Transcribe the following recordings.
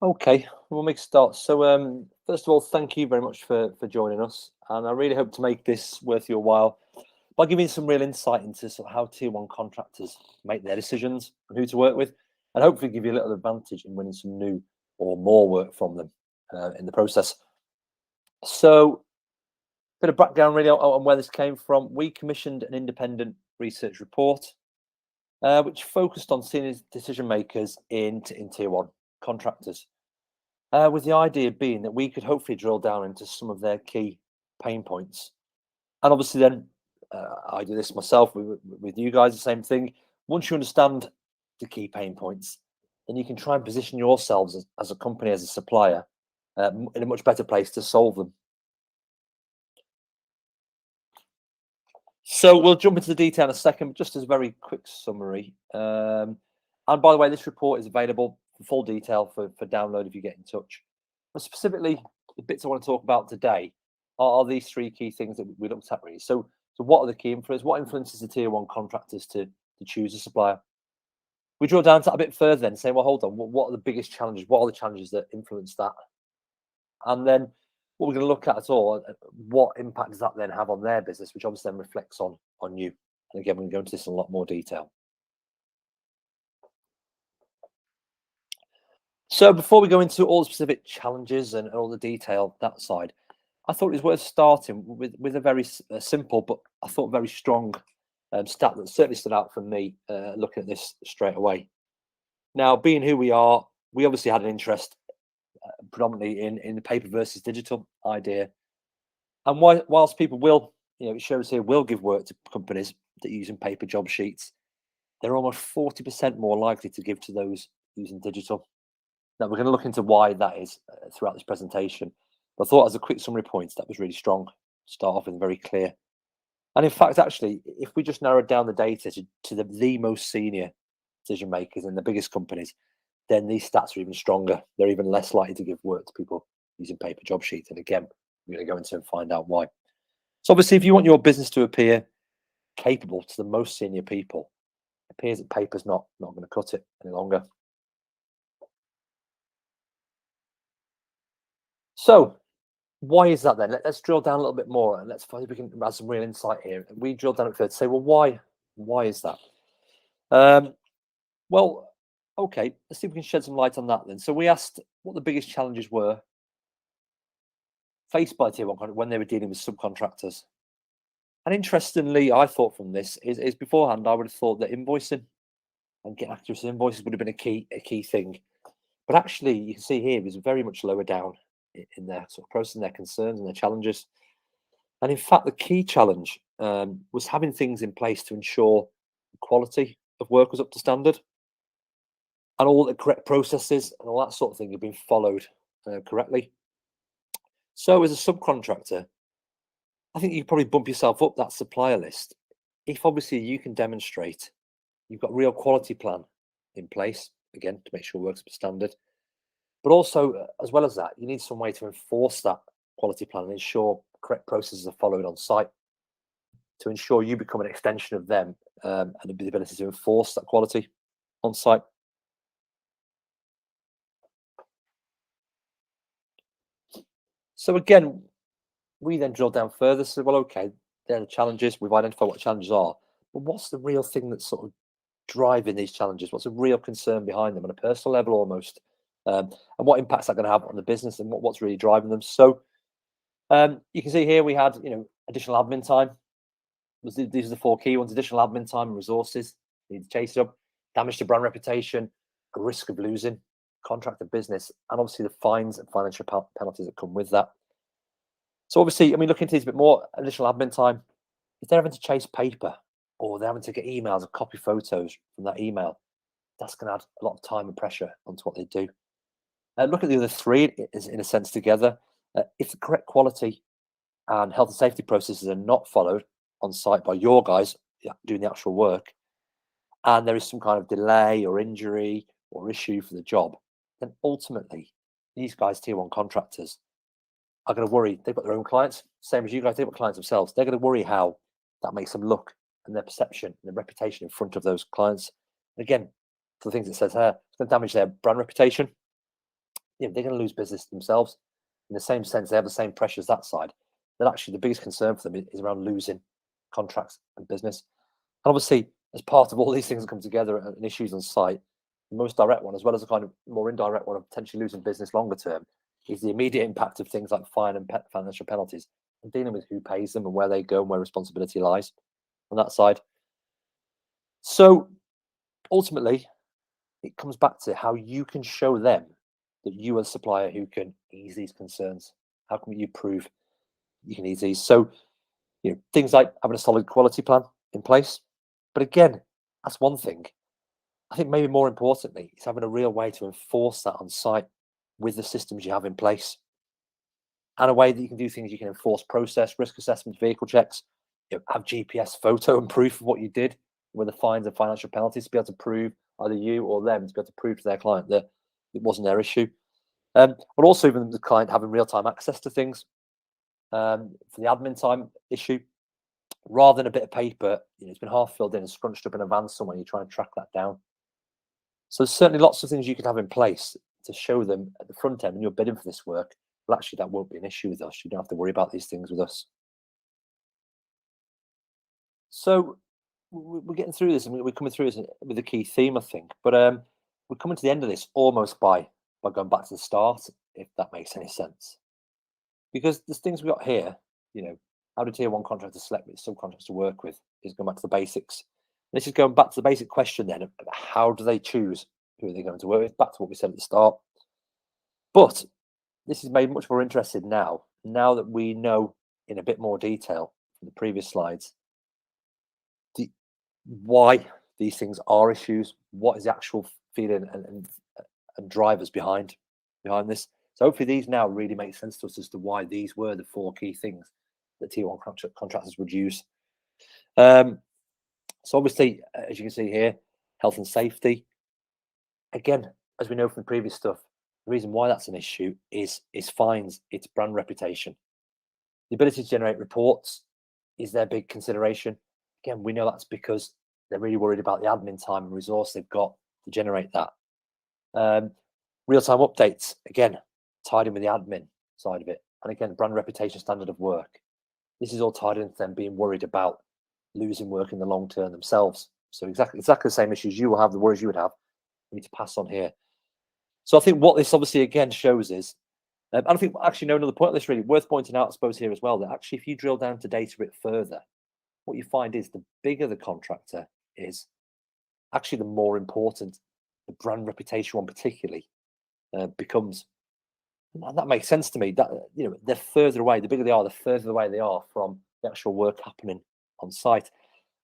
Okay, we'll make a start. So, first of all, thank you very much for joining us, and I really hope to make this worth your while by giving some real insight into sort of how tier one contractors make their decisions and who to work with, and hopefully give you a little advantage in winning some new or more work from them in the process. So, bit of background really on where this came from. We commissioned an independent research report which focused on senior decision makers in tier one contractors. With the idea being that we could hopefully drill down into some of their key pain points. And obviously, then I do this myself with you guys, the same thing. Once you understand the key pain points, then you can try and position yourselves as a company, as a supplier, in a much better place to solve them. So we'll jump into the detail in a second, but just as a very quick summary. And by the way, this report is available for full detail for download if you get in touch. But specifically, the bits I want to talk about today are these three key things that we looked at really. So what are the key influences? What influences the tier one contractors to choose a supplier? We drill down to that a bit further then and say, well, hold on, what are the biggest challenges? What are the challenges that influence that? And then what we're going to look at all, what impact does that then have on their business, which obviously then reflects on you. And again, we're going to go into this in a lot more detail. So before we go into all the specific challenges and all the detail that side, I thought it was worth starting with a very simple, but I thought very strong stat that certainly stood out for me looking at this straight away. Now, being who we are, we obviously had an interest predominantly in the paper versus digital idea. And whilst people will, it shows here, will give work to companies that are using paper job sheets, they're almost 40% more likely to give to those using digital. Now, we're going to look into why that is throughout this presentation. But I thought as a quick summary points, that was really strong. Start off with very clear. And in fact, actually, if we just narrowed down the data to the most senior decision makers in the biggest companies, then these stats are even stronger. They're even less likely to give work to people using paper job sheets. And again, we're going to go into and find out why. So obviously, if you want your business to appear capable to the most senior people, it appears that paper's not going to cut it any longer. So why is that then? Let's drill down a little bit more and let's find if we can add some real insight here. We drill down a bit to say, well, why is that? Well, okay, let's see if we can shed some light on that then. So we asked what the biggest challenges were faced by tier one when they were dealing with subcontractors. And interestingly, I thought from this is beforehand, I would have thought that invoicing and getting accurate invoices would have been a key thing. But actually, you can see here it was very much lower down in their sort of processing their concerns and their challenges. And in fact, the key challenge was having things in place to ensure the quality of work was up to standard and all the correct processes and all that sort of thing had been followed correctly. So as a subcontractor, I think you could probably bump yourself up that supplier list if obviously you can demonstrate you've got real quality plan in place, again, to make sure it works up to standard. But also, as well as that, you need some way to enforce that quality plan and ensure correct processes are followed on site to ensure you become an extension of them and the ability to enforce that quality on site. So again, we then drill down further. So, well, okay, there are the challenges. We've identified what challenges are. But what's the real thing that's sort of driving these challenges? What's a real concern behind them on a personal level almost? And what impact's that going to have on the business and what's really driving them? So you can see here we had, additional admin time. These are the four key ones: additional admin time and resources. You need to chase it up. Damage to brand reputation, a risk of losing contractor business, and obviously the fines and financial penalties that come with that. So obviously, look into these a bit more. Additional admin time. If they're having to chase paper or they're having to get emails and copy photos from that email, that's going to add a lot of time and pressure onto what they do. Look at the other three in a sense together. If the correct quality and health and safety processes are not followed on site by your guys doing the actual work, and there is some kind of delay or injury or issue for the job, then ultimately these guys, tier one contractors, are going to worry. They've got their own clients, same as you guys. They've got clients themselves. They're going to worry how that makes them look and their perception and their reputation in front of those clients. And again, for the things it says here, it's going to damage their brand reputation. they're going to lose business themselves. In the same sense, they have the same pressures that side. That actually the biggest concern for them is around losing contracts and business. And obviously, as part of all these things that come together and issues on site, the most direct one, as well as a kind of more indirect one of potentially losing business longer term, is the immediate impact of things like fine and financial penalties and dealing with who pays them and where they go and where responsibility lies on that side. So ultimately, it comes back to how you can show them that you are the supplier who can ease these concerns. How can you prove you can ease these? So, things like having a solid quality plan in place. But again, that's one thing. I think maybe more importantly, it's having a real way to enforce that on site with the systems you have in place, and a way that you can do things. You can enforce process, risk assessment, vehicle checks, have GPS photo and proof of what you did with the fines and financial penalties to be able to prove either you or them to be able to prove to their client that it wasn't their issue. But also even the client having real-time access to things for the admin time issue, rather than a bit of paper, it's been half filled in and scrunched up in a van somewhere. You try and track that down. So certainly lots of things you can have in place to show them at the front end when you're bidding for this work. Well, actually, that won't be an issue with us. You don't have to worry about these things with us. So we're getting through this, and we're coming through this with a key theme, I think. But we're coming to the end of this almost by going back to the start, if that makes any sense. Because there's things we got here, how do tier one contractors select which subcontractors to work with is going back to the basics. This is going back to the basic question then of how do they choose who they're going to work with, back to what we said at the start. But this is made much more interesting now that we know in a bit more detail from the previous slides why these things are issues, what is the actual feeling and drivers behind this. So hopefully these now really make sense to us as to why these were the four key things that tier one contractors would use. So obviously, as you can see here, health and safety. Again, as we know from the previous stuff, the reason why that's an issue is fines, it's brand reputation. The ability to generate reports is their big consideration. Again, we know that's because they're really worried about the admin time and resource they've got to generate that. Real-time updates, again, tied in with the admin side of it. And again, brand reputation, standard of work. This is all tied into them being worried about losing work in the long term themselves. So exactly the same issues you will have, the worries you would have, we need to pass on here. So I think what this obviously again shows is, and I think actually another point of this really worth pointing out, I suppose, here as well, that actually if you drill down to data a bit further, what you find is the bigger the contractor is, actually the more important the brand reputation one particularly becomes. And that makes sense to me. That they're further away. The bigger they are, the further away they are from the actual work happening on site,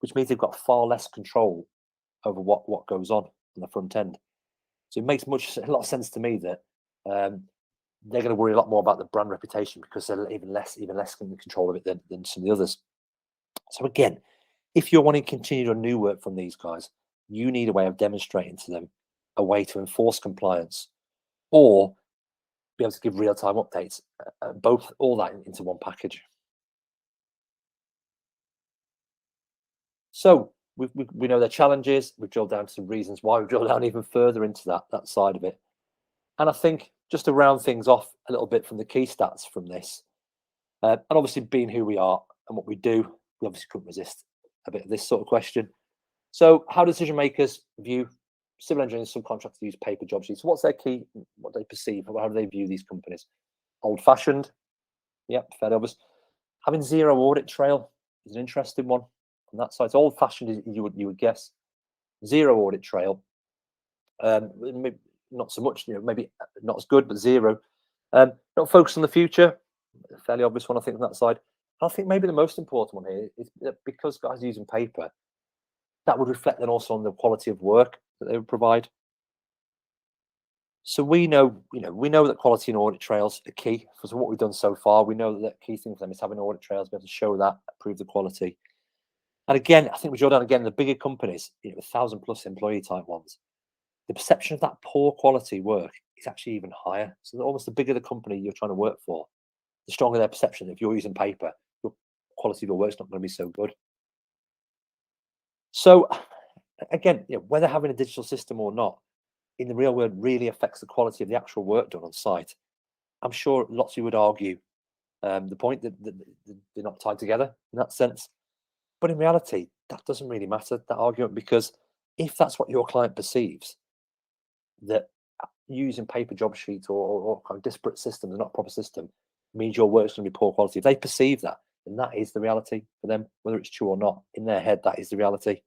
which means they've got far less control over what goes on the front end. So it makes a lot of sense to me that they're going to worry a lot more about the brand reputation because they're even less in control of it than some of the others. So again, if you're wanting to continue on new work from these guys, you need a way of demonstrating to them a way to enforce compliance or be able to give real-time updates, all that into one package. So we know their challenges. We've drilled down to some reasons why. We've drilled down even further into that side of it. And I think just to round things off a little bit from the key stats from this, and obviously being who we are and what we do, we obviously couldn't resist a bit of this sort of question. So how do decision makers view civil engineers, subcontractors who use paper job sheets? What's their key, what they perceive, how do they view these companies? Old-fashioned, yep, fairly obvious. Having zero audit trail is an interesting one on that side. So old-fashioned, you would guess. Zero audit trail, not so much, maybe not as good, but zero. Not focus on the future, fairly obvious one, I think, on that side. I think maybe the most important one here is that because guys are using paper, that would reflect then also on the quality of work that they would provide. So we know that quality and audit trails are key for what we've done so far. We know that the key thing for them is having audit trails, be able to show that, prove the quality. And again, I think we drill down again, the bigger companies, 1,000+ employee type ones, the perception of that poor quality work is actually even higher. So almost the bigger the company you're trying to work for, the stronger their perception. If you're using paper, your quality of your work's not going to be so good. So again, whether having a digital system or not, in the real world really affects the quality of the actual work done on site. I'm sure lots of you would argue the point that they're not tied together in that sense. But in reality, that doesn't really matter, that argument, because if that's what your client perceives, that using paper job sheets or kind of disparate systems, not a proper system, means your work's going to be poor quality. If they perceive that, then that is the reality for them, whether it's true or not. In their head, that is the reality.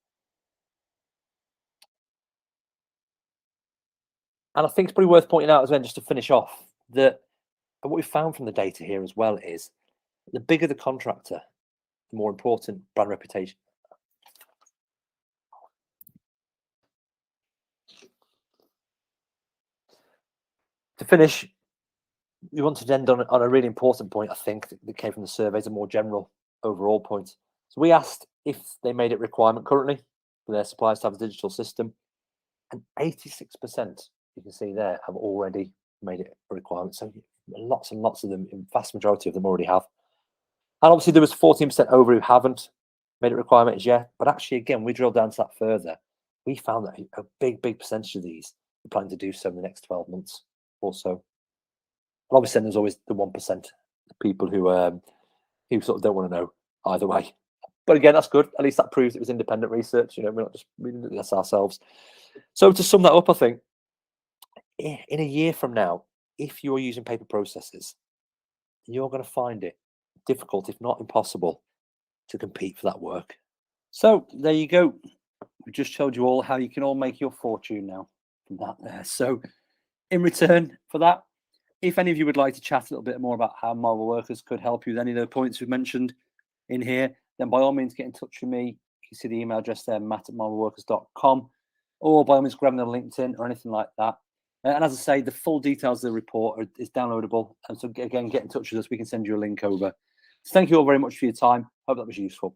And I think it's probably worth pointing out as well, just to finish off, that what we found from the data here as well is the bigger the contractor, the more important brand reputation. To finish, we wanted to end on a really important point, I think, that came from the surveys, a more general overall point. So we asked if they made it requirement currently for their suppliers to have a digital system, and 86%, you can see there, have already made it a requirement. So lots and lots of them, in vast majority of them already have. And obviously there was 14% over who haven't made it a requirement as yet. But actually, again, we drilled down to that further. We found that a big percentage of these are planning to do so in the next 12 months or so. And obviously, there's always the 1% of people who sort of don't want to know either way. But again, that's good. At least that proves it was independent research. You know, we didn't do this ourselves. So to sum that up, I think in a year from now, if you're using paper processes, you're going to find it difficult, if not impossible, to compete for that work. So there you go. We just showed you all how you can all make your fortune now from that there. So in return for that, if any of you would like to chat a little bit more about how MyMobileWorkers could help you with any of the points we've mentioned in here, then by all means get in touch with me. You can see the email address there, matt@mymobileworkers.com, or by all means grab me on LinkedIn or anything like that. And as I say, the full details of the report is downloadable. And so again, get in touch with us. We can send you a link over. So thank you all very much for your time. Hope that was useful.